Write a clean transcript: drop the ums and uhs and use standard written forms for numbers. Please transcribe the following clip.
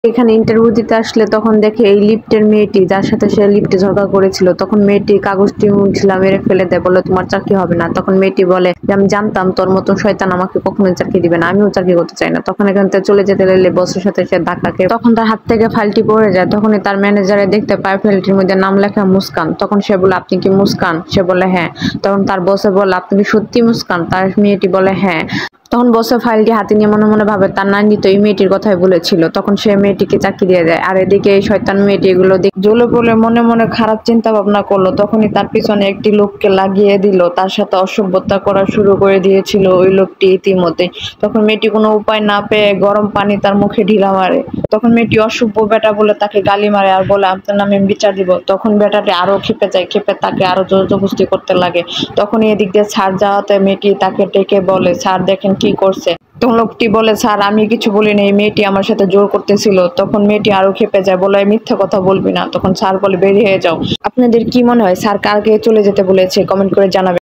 এখানে ইন্টারভিউ দিতে আসলে তখন দেখে এই লিফটের মেয়েটি, যার সাথে সে লিফটে ঝগড়া করেছিল, তখন মেয়েটি কাগজটি ঢিলা মেরে ফেলে দেয়, বলে তোমার চাকরি হবে না। তখন মেয়েটি বলে যে আমি জানতাম তোর মতন শয়তান আমাকে কখনোই চাকরি দিবে না, আমিও চাকরি করতে চাই না। তখন এখান থেকে চলে যেতে গেলে বসের সাথে সে ধাক্কা খেয়ে তখন তার হাত থেকে ফাইলটি পড়ে যায়। তখনই তার ম্যানেজারে দেখতে পায় ফাইলটির মধ্যে নাম লেখা মুস্কান। তখন সে বলে আপনি কি মুস্কান? সে বলে হ্যাঁ। তখন তার বসে বলে আপনি কি সত্যি মুস্কান? তার মেয়েটি বলে হ্যাঁ। তখন বসে ফাইলটি হাতে নিয়ে মনে মনে ভাবে তার নানি তো এই মেয়েটির কথাই বলেছিল। তখন সে মেয়েটিকে চাকরি দিয়ে দেয়। আর এদিকে এই শয়তান মেয়েটি এগুলো জ্বলে পড়ে মনে মনে খারাপ চিন্তা ভাবনা করলো। তখনই তার পিছনে একটি লোককে লাগিয়ে দিল, তার সাথে অসভ্যতা করা শুরু করে দিয়েছিল ওই লোকটি ইতিমধ্যে। তখন মেয়েটি কোনো উপায় না পেয়ে গরম পানি তার মুখে ঢিলা মারে। তখন মেয়েটি অসভ্য বেটা বলে তাকে গালি মারে আর বলে আপনার নামে আমি বিচার দিব। তখন বেটাটি আরো ক্ষেপে যায়, ক্ষেপে তাকে আরো জবরদস্তি করতে লাগে। তখনই এদিক দিয়ে স্যার যাওয়াতে মেয়েটি তাকে ডেকে বলে স্যার দেখেন কি করছে। তখন লোকটি বলে স্যার আমি কিছু বলিনি, এই মেয়েটি আমার সাথে জোর করতেছিল। তখন মেয়েটি আরো ক্ষেপে যায়, বলে মিথ্যা কথা বলবি না। তখন স্যার বলে বেরিয়ে যাও। আপনাদের কি মনে হয় স্যার কারকে চলে যেতে বলেছে? কমেন্ট করে জানাবেন।